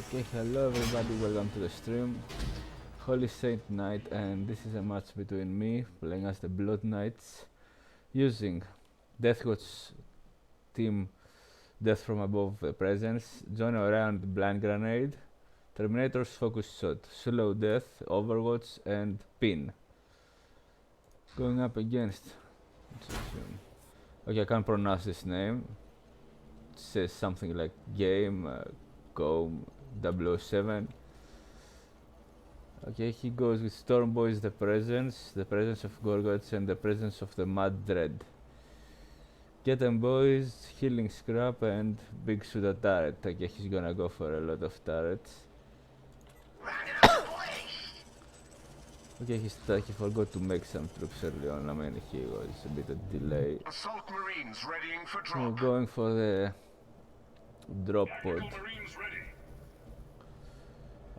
Okay, hello everybody, welcome to the stream. Holy Saint Night, and this is a match between me playing as the Blood Knights using Deathwatch team Death from Above Presence, Johnny Around Blind Grenade, Terminator's Focus Shot, Slow Death, Overwatch, and Pin. Going up against. Okay, I can't pronounce this name. It says something like Game Go 007. Okay, he goes with Storm Boys, the presence of Gorgots, and the presence of the Mad Dread. Get them boys, healing scrap, and big Suda turret. Okay, he's gonna go for a lot of turrets. Okay, he forgot to make some troops early on. I mean, he was a bit of delay. Assault Marines readying for drop. So going for the drop pod.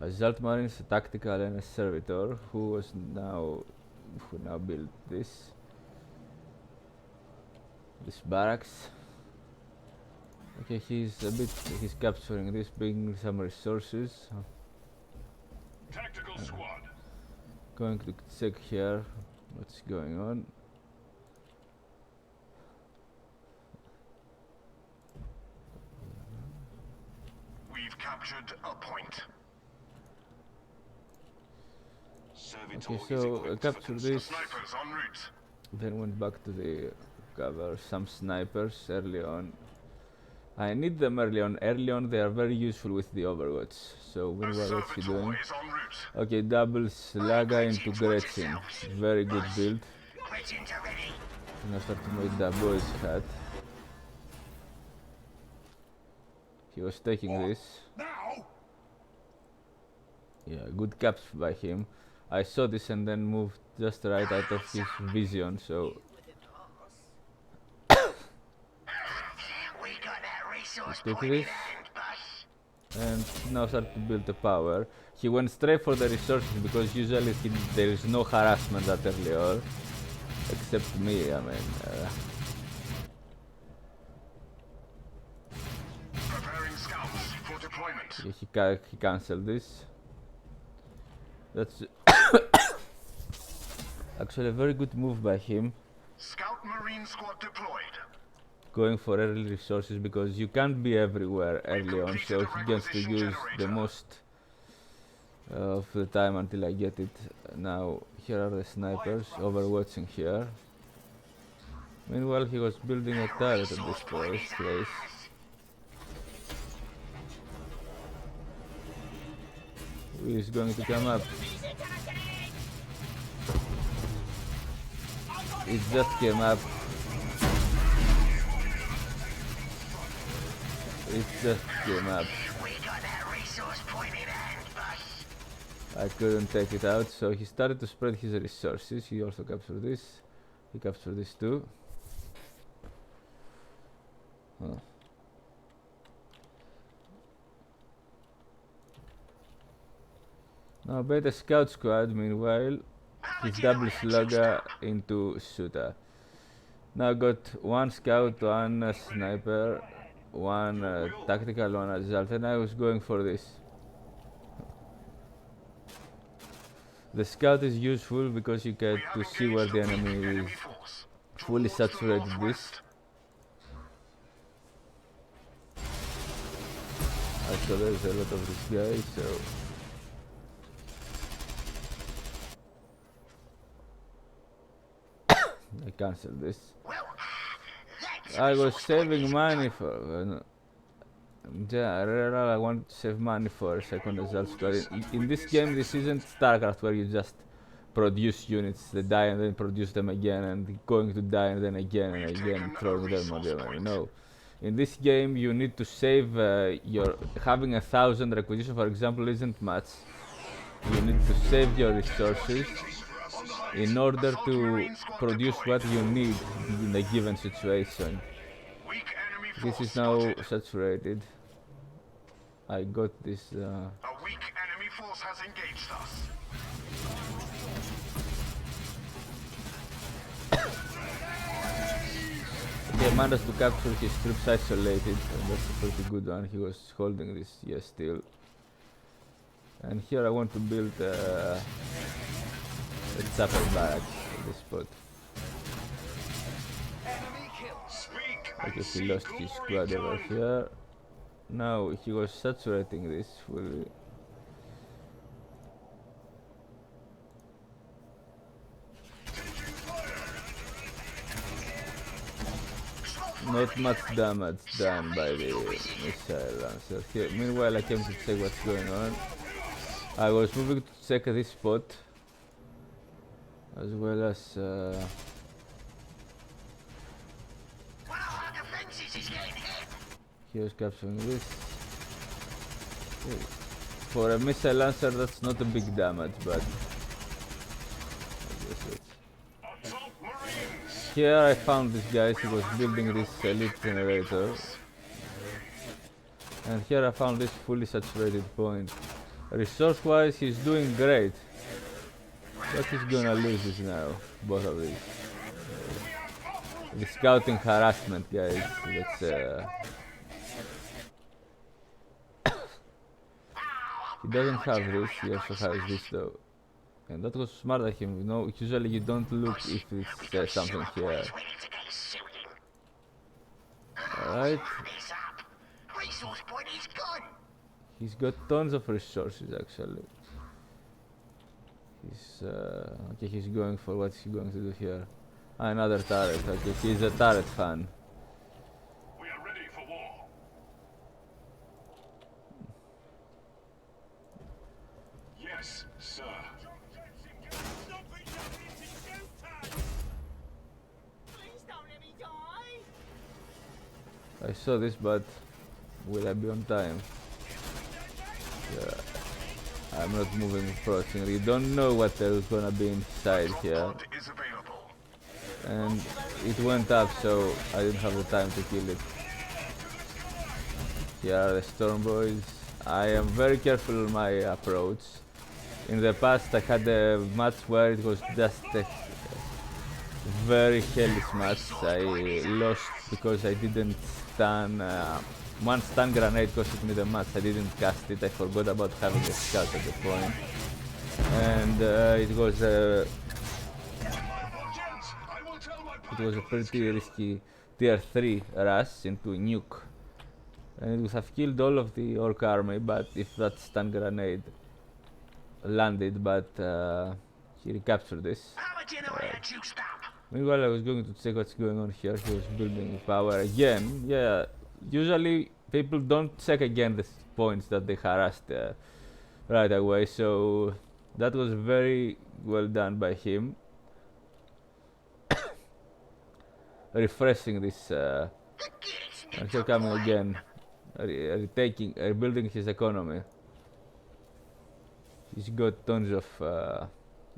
Assault Marines, a tactical and a servitor who now built this barracks. Okay, he's capturing this, bringing some resources. Tactical squad. Going to check here what's going on. We've captured a point. Okay, so I captured this, Snipers en route. then went back to the cover some snipers early on. I need them early on. Early on they are very useful with the Overwatch. So what's he doing? Okay, doubles Laga into Gretchen. Very good build. Now start to make that boy's hat. He was taking this. Yeah, good caps by him. I saw this and then moved just right out of his vision, so he took this and now started to build the power. He went straight for the resources because usually there is no harassment that early on, except me, I mean. Preparing scouts for deployment. He cancelled this. That's actually a very good move by him. Scout Marine squad deployed. Going for early resources because you can't be everywhere early on, so he gets to use the most of the time until I get it. Now here are the snipers overwatching here. Meanwhile he was building a turret at this place. Who is going to come up? It just came up. It just came up. I couldn't take it out, so he started to spread his resources. He also captured this. He captured this too. Huh. Now Beta Scout Squad, meanwhile, he's double slugger into Suta. Now got one scout, one sniper, one tactical, one assault, and I was going for this. The scout is useful because you get to see where the enemy is. Fully saturated this. Also there's a lot of this guy, so I cancelled this. I was saving money for I want to save money for a second assault squad. In this game, this isn't StarCraft where you just produce units, they die and then produce them again and going to die and then again and again throwing them on the enemy. No. In this game you need to save having 1,000 requisition, for example, isn't much. You need to save your resources in order to produce what you need in a given situation. This is now saturated. I got this. A weak enemy force has engaged us. He managed to capture his troops isolated, and that's a pretty good one. He was holding this, yes, still. And here I want to build a chapel barracks at this spot. Okay, he lost his squad over here. Now he was saturating this fully. Not much damage done by the missile lancer here. Meanwhile, I came to check what's going on. I was moving to check this spot, as well as he was capturing this. For a missile lancer, that's not a big damage, but I guess it's. Here I found this guy. He was building this elite generator, and here I found this fully saturated point. Resource-wise, he's doing great, but he's gonna lose this now. Both of these. The scouting harassment, guys. That's he doesn't have this. He also has this though. And that was smart of him, you know. Usually you don't look if there's something here. Alright. He's got tons of resources actually. He's okay, he's going for what's he going to do here? Another turret, okay, he's a turret fan. We are ready for war. Yes, sir. I saw this, but will I be on time? Yeah. I'm not moving approaching. You don't know what there's gonna be inside here. And it went up, so I didn't have the time to kill it. Here are the storm boys. I am very careful in my approach. In the past I had a match where it was just a very hellish match. I lost because I didn't stun. One stun grenade costed me the match. I didn't cast it. I forgot about having a scout at the point. And it was a pretty risky tier 3 rush into nuke. And it would have killed all of the orc army, but if that stun grenade landed, but he recaptured this. Meanwhile, I was going to check what's going on here. He was building power again. Yeah, usually people don't check again the points that they harassed right away, so that was very well done by him. Refreshing this, and here coming again, rebuilding his economy. He's got tons of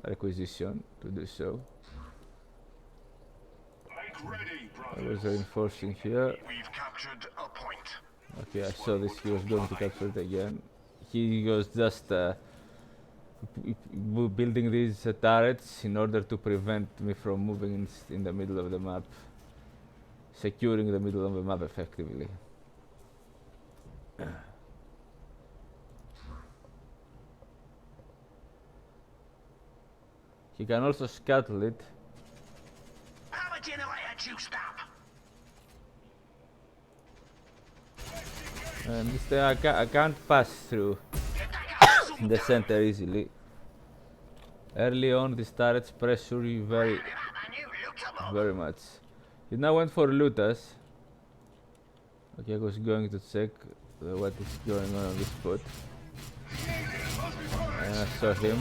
requisition to do so. I was reinforcing here. We've captured a point. Okay, I saw this. He was going to capture it again. He was just building these turrets in order to prevent me from moving in the middle of the map, securing the middle of the map effectively. He can also scuttle it. Power generator juiced up. And this time I can't pass through the center easily. Early on, these turrets pressure you very much. He now went for Lutas. Okay, I was going to check what is going on this spot. And I saw him.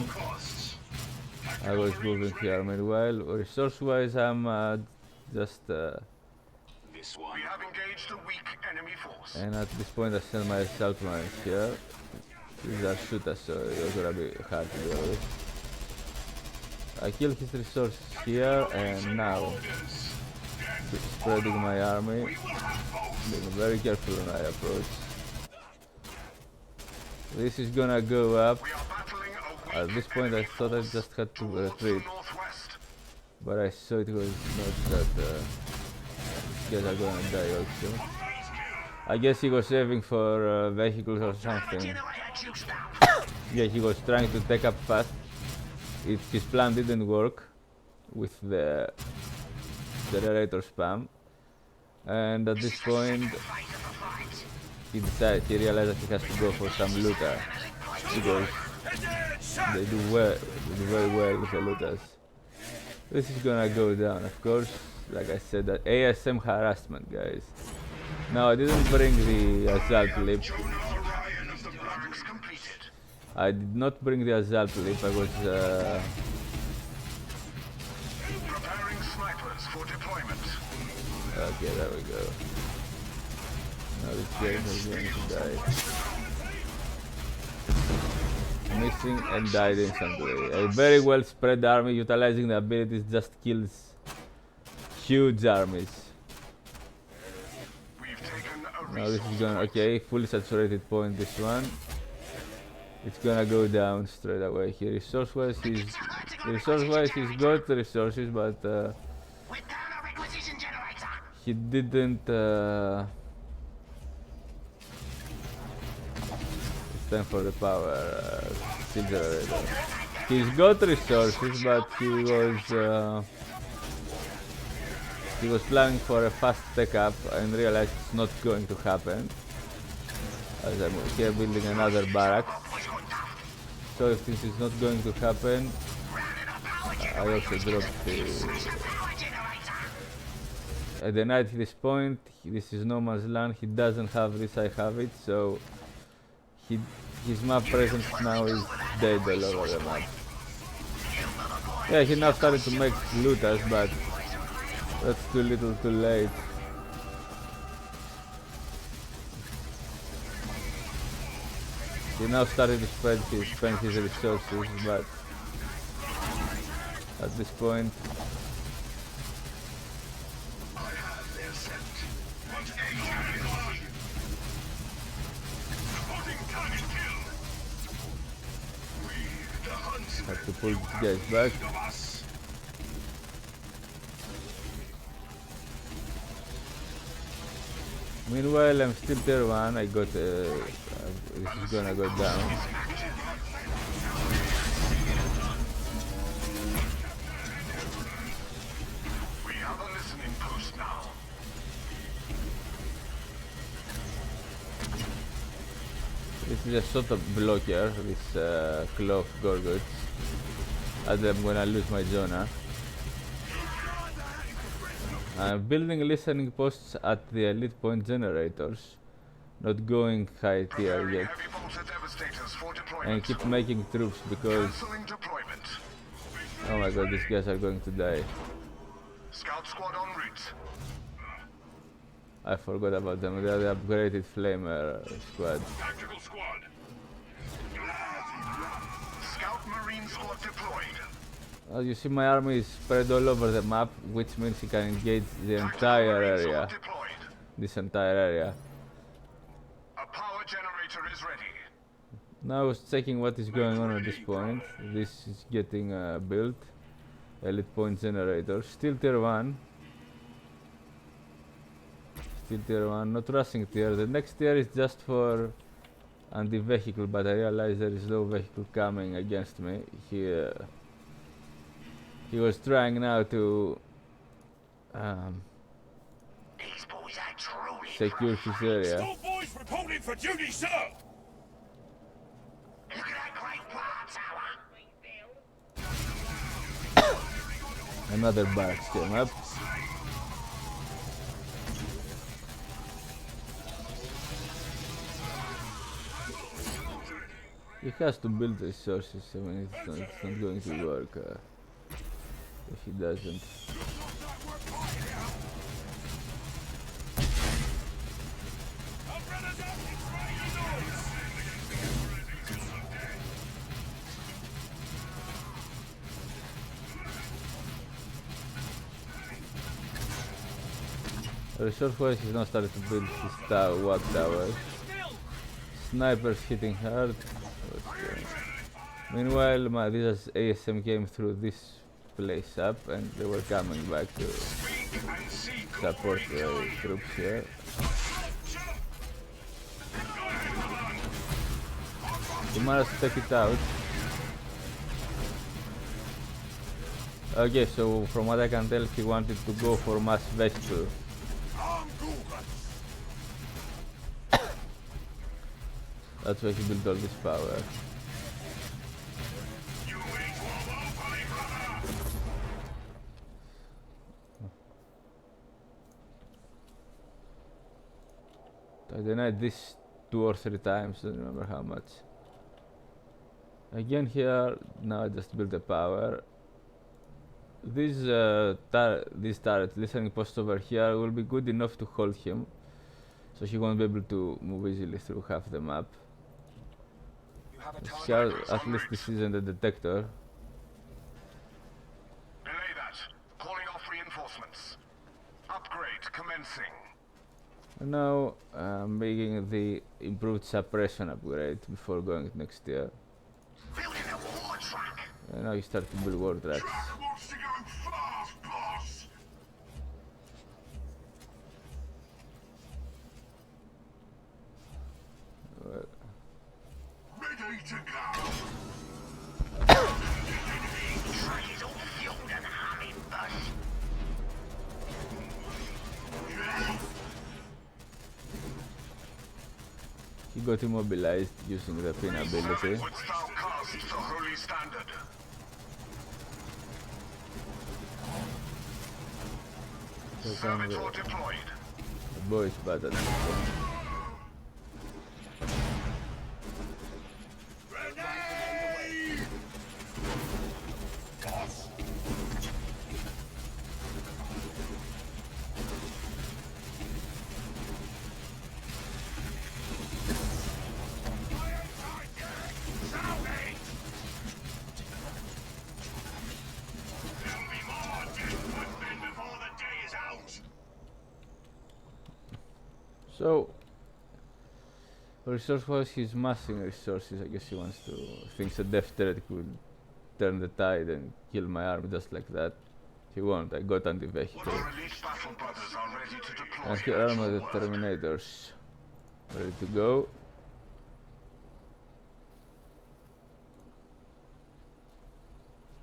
I was moving here. Meanwhile, resource-wise, I'm just. We have engaged a weak enemy force. And at this point, I send my assault mines here. These are shooters, so it's gonna be hard to deal with. I kill his resources here, and now spreading my army. Being very careful when I approach. This is gonna go up. At this point I thought I just had to retreat, but I saw it was not that these guys are gonna die also. I guess he was saving for vehicles or something. Yeah, he was trying to take up fast. His plan didn't work with the generator spam, and at this point he realized that he has to go for some looter because they do very well with the looters. This is gonna go down, of course. Like I said, that ASM harassment, guys. Now I didn't bring the assault lip. I did not bring the assault lip. I was Preparing snipers for deployment. okay, there we go. Now this guy is going to die. Missing and died instantly. A very well spread army utilizing the abilities just kills huge armies. Now this is gonna, okay, fully saturated point this one. It's gonna go down straight away here. Resource-wise he's got the resources, but he didn't it's time for the power steel generator. He's got resources, but he was planning for a fast tech up and realized it's not going to happen. As I'm here building another barracks. So if this is not going to happen, I also dropped the... At the night at this point, this is no man's land, he doesn't have this, I have it, so his map presence now is dead all over the map. Yeah, he now started to make looters, but that's too little too late. He now started to spend his resources, but at this point have to pull these guys back. Meanwhile, I'm still tier 1. I got this is gonna go down. We have a listening post now. This is a sort of blocker, this Claw of Gorgots. As I'm gonna lose my Jonah. I'm building listening posts at the elite point generators, not going high tier yet, and keep making troops because, oh my god, these guys are going to die. Scout squad en route. I forgot about them. They are the upgraded flamer squad. Tactical squad. Scout marine squad deployed. As you see, my army is spread all over the map, which means he can engage the entire area. This entire area. A power generator is ready. Now I was checking what is going on at this point. This is getting built. Elite point generator. Still tier 1. Still tier 1. Not rushing tier. The next tier is just for anti-vehicle, but I realize there is no vehicle coming against me. He was trying now to secure his area. Boys reporting for duty, sir. Look at that great power tower. Another barracks came up. He has to build resources. I mean, it's not going to work if he doesn't. Resource-wise, he's now started to build his watt towers. Snipers hitting hard. Meanwhile, this ASM came through this place up, and they were coming back to support the troops here. He managed to take it out. Okay, so from what I can tell, he wanted to go for mass vehicle. That's why he built all this power. I denied this 2 or 3 times, don't remember how much. Again here, now I just built the power. These turrets, listening posts over here will be good enough to hold him, so he won't be able to move easily through half the map. Here, at least this isn't a detector. Delay that. Calling off reinforcements. Upgrade commencing. And now I'm making the improved suppression upgrade before going next year. Building a war track. And now you start to build war tracks. Track wants to go fast, boss. Well, Ready to go. Track is all fueled and humming, boss. he got immobilized using the pin ability. Wouldst thou cast the holy standard? So come Servitor deployed. the boys bad at this point. So, resource-wise, he's massing resources. I guess he wants to thinks a death threat could turn the tide and kill my army just like that. He won't. I got anti-vehicle. Release battle brothers are ready to deploy. And here are the Terminators. Ready to go.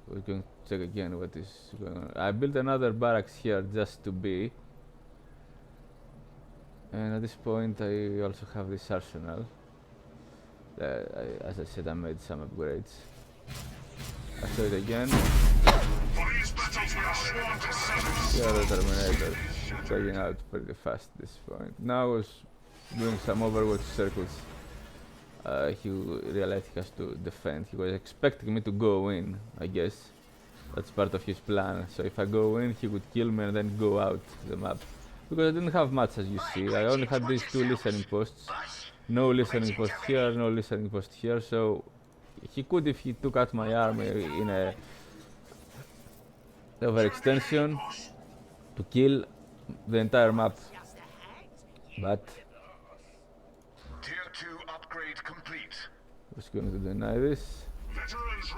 We're going to check again what is going on. I built another barracks here just to be. And at this point I also have this arsenal. As I said, I made some upgrades. I show it again. Here are the Terminators taking out pretty fast at this point. Now I was doing some Overwatch circles. He realized he has to defend. He was expecting me to go in, I guess. That's part of his plan. So if I go in, he would kill me and then go out the map. Because I didn't have much, as you see. I only had these 2 listening posts. No listening post here, no listening post here. So he could, if he took out my army in a overextension, to kill the entire map. But Tier 2 upgrade complete. I was going to deny this. Veterans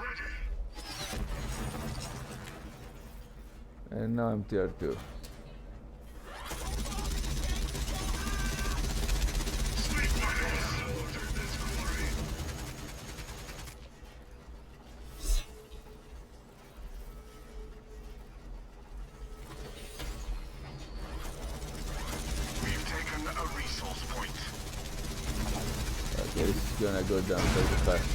ready. And now I'm tier 2. We've taken a resource point. Okay, this is gonna go down pretty fast.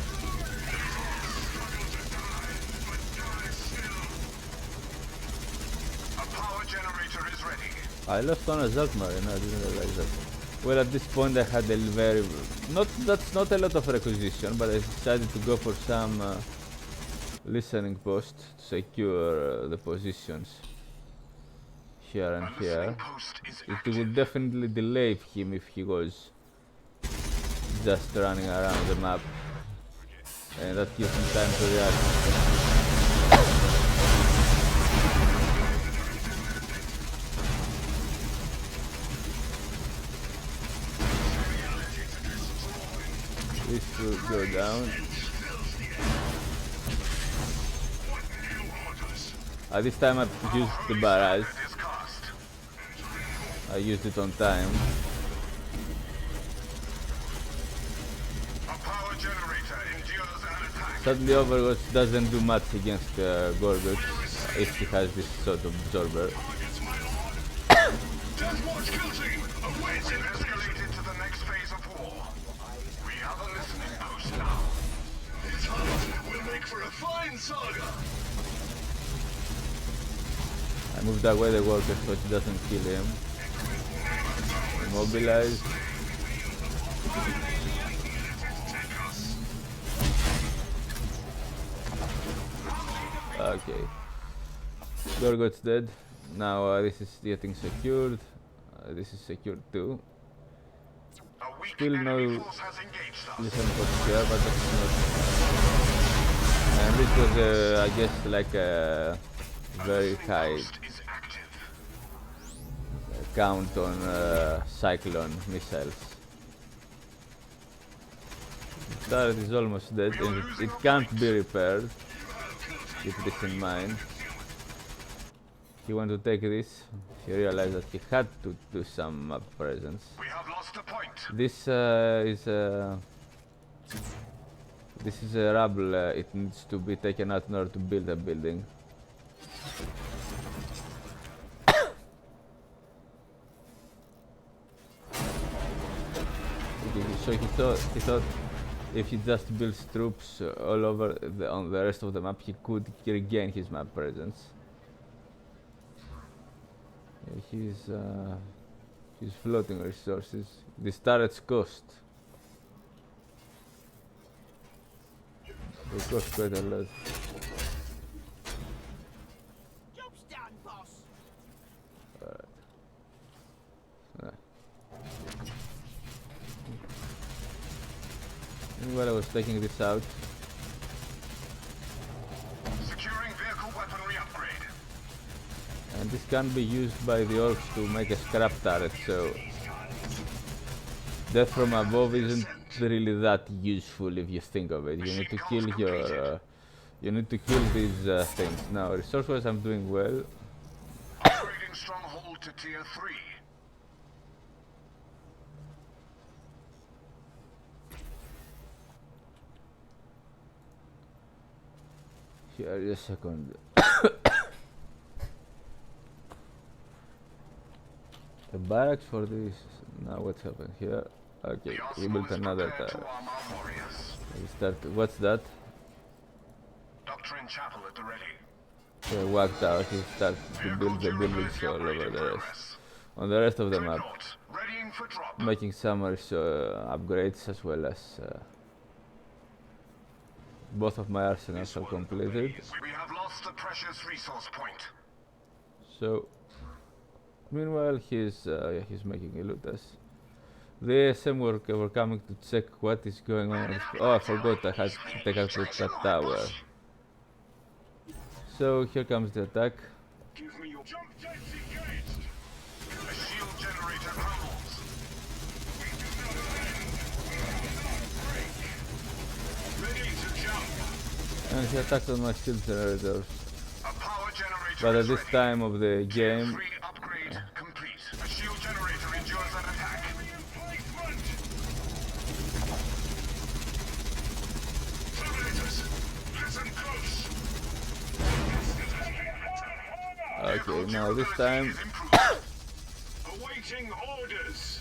A power generator is ready. I left on a Zaltmarine, I didn't realize that. Well, at this point I had a very... that's not a lot of requisition, but I decided to go for some listening posts to secure the positions here and here. Post is It would definitely delay him if he was just running around the map, and that gives him time to react. This will go down. This time I used the barrage. I used it on time. A power generator Sadly, Overwatch doesn't do much against Gorguts if he has this sort of absorber. Deathwatch kill team, awaits it escalated to the next phase of war. We have a listening post now. Its hunt will make for a fine saga. I moved away the worker so it doesn't kill him. Immobilize. Okay. Gorgot's dead. Now this is getting secured. This is secured too. Still no listen post here, but that's not. And this was, I guess, like a very high count on cyclone missiles. The turret is almost dead, and it can't be repaired. Keep this in mind. He wanted to take this. He realized that he had to do some map presence. We have lost a point. This is a rubble. It needs to be taken out in order to build a building. So he thought if he just builds troops all over on the rest of the map, he could regain his map presence. Yeah, he's floating resources. This turret's cost. They cost quite a lot. Job's done, boss. While I was taking this out, Securing vehicle weaponry upgrade. and this can be used by the orcs to make a scrap turret, so death from above isn't really that useful if you think of it. You need to kill your you need to kill these things. Now resource wise I'm doing well. Upgrading stronghold to tier 3. Here, just a second. The barracks for this. Now what's happened here? Okay, we built another turret. We start. What's that? Doctrine chapel at the ready. Okay, whacked out. He started to build the buildings all over the rest. On the rest of the map, Readying for drop. making some upgrades as well as both of my arsenals are completed. We have lost a precious resource point. So, meanwhile, he's making a loot us. The ASM were coming to check what is going on. Oh, I forgot I had to take out that tower. So here comes the attack. Give me your jump jets engaged. A shield generator crumbles. We do not bend. We do not break. Ready to jump. And he attacked on my shield generators. A power generator But at is this ready. time of the game, Tier 3 upgrade complete. A shield generator endures an attack. Terminators, listen close. okay, now this time, Awaiting orders.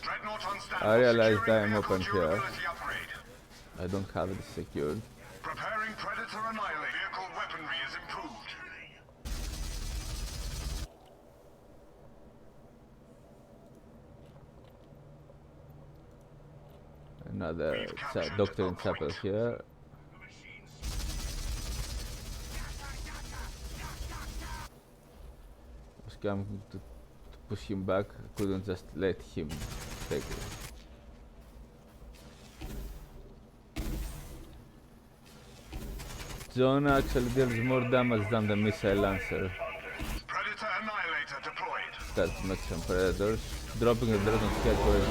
Dreadnought on standby. I realized Securing I'm vehicle open here. durability upgrade. I don't have it secured. Preparing Predator Annihilate. Vehicle weaponry is improved. Another Doctrine Chapel here. Was coming to push him back. I couldn't just let him take it. John actually deals more damage than the missile lancer. Predator Annihilator deployed. Starts to make some predators. Dropping the dragon's head for it.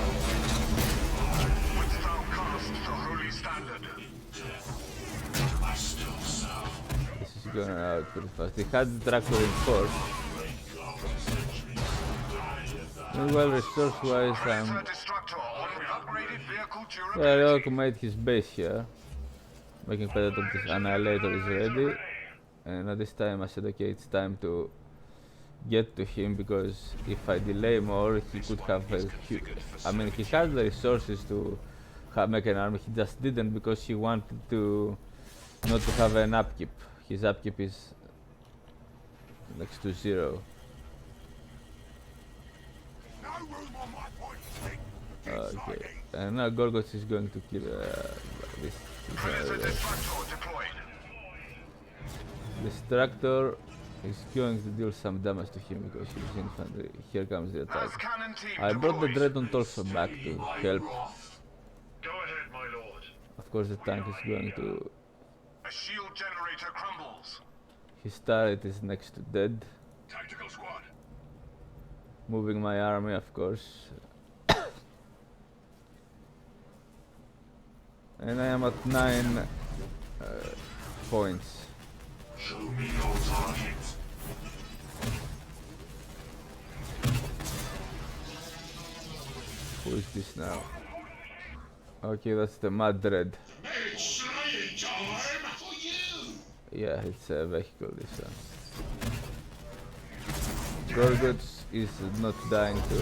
Wouldst thou cast the holy standard? This is going out pretty fast. He had the tractor in force. Well, resource-wise, Predator destructor on with upgraded vehicle the Orc durability. made his base here, making Predator this Annihilator is ready. And at this time I said, okay, it's time to get to him, because if I delay more, he could have a huge... I mean, he has the resources to make an army, he just didn't because he wanted to not to have an upkeep. His upkeep is next to 0. No room on my point. Okay, and now Gorgos is going to kill this. Predator destructor deployed. This tractor is going to deal some damage to him because he's infantry. Here comes the attack. Earth cannon team I brought the deployed. Dreadnought also back to help. Go ahead, my lord. Of course, the tank is going to... A shield generator crumbles. His turret is next to dead. Tactical squad. Moving my army, of course. And I am at 9 points. Show me your target. Who is this now? Okay, that's the Mad Dread. It's science time for you. Yeah, it's a vehicle, this one. Gorgots is not dying to...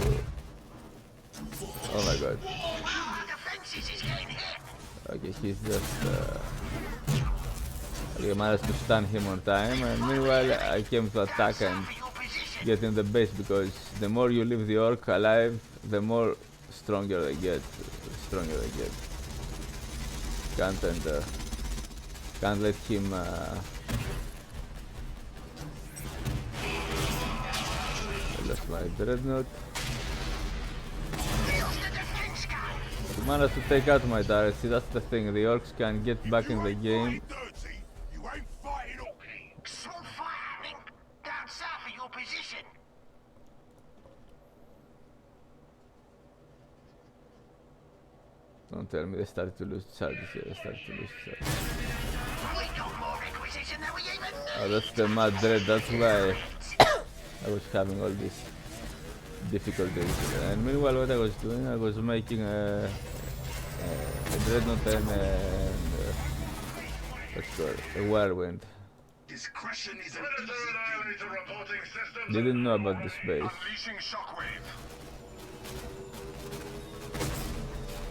Oh my god. Defenses is getting hit. Okay, he's just... Okay, managed to stun him on time, and meanwhile I came to attack and For your position. get in the base, because the more you leave the orc alive, the more stronger they get. Can't let him I lost my dreadnought. Here's the defense guy. He managed to take out my turret. See, that's the thing, the orcs can get back in the game. Dirty. You ain't fighting all. Small fire happening down south of your position. Don't tell me they started to lose charges here. We got more requisition than we even knew. Oh, that's the Mad Dread, that's why I was having all these difficulties. And meanwhile, what I was doing, I was making a dreadnought and what's it called? A whirlwind. Discretion is an easy reporting systems. Didn't know about this base. Unleashing shockwave.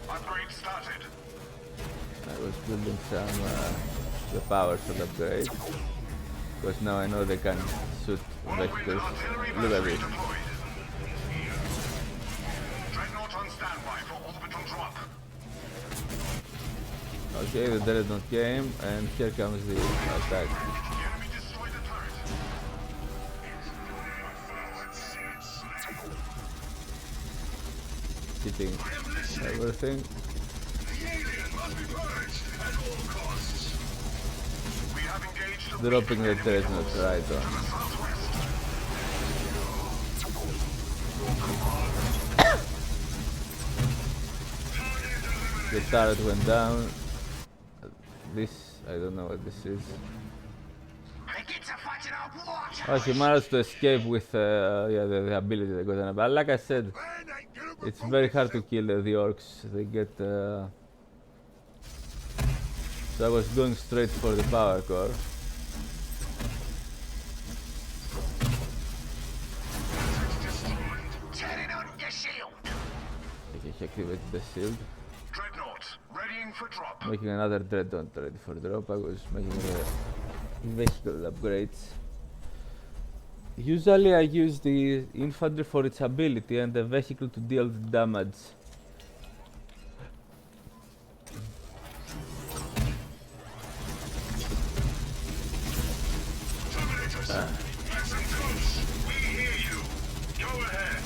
Upgrade started. I was building some the power shot upgrade, because now I know they can shoot vectors. Look at this. Deployed. Dreadnought on standby for orbital drop. Okay, the dreadnought came, and here comes the attack. Enemy destroyed the turret. Hitting everything. The alien must be purged at all costs. We have engaged the Dropping the dreadnought right on. southwest. The turret went down. This, I don't know what this is. They get to fighting our water. Oh, he managed to escape with yeah, the ability they got. But like I said, it's very hard to kill the orcs. They get. So I was going straight for the power core. Turning on the shield. Okay, he activated the shield. Dreadnought readying for drop. Making another dreadnought ready for drop. I was making the vehicle upgrades. Usually I use the infantry for its ability and the vehicle to deal the damage. Terminators, listen close. We hear you. Go ahead.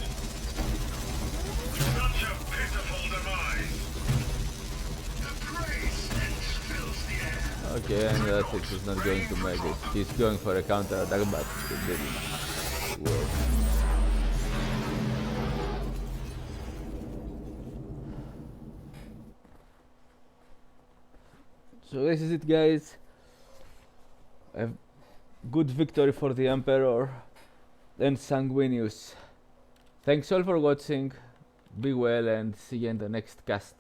Such a pitiful demise. The gray stench fills the air. Okay, and that's it. He's not going to make it. He's going for a counter attack, but it didn't work. So this is it, guys. A good victory for the Emperor and Sanguinius. Thanks all for watching. Be well and see you in the next cast.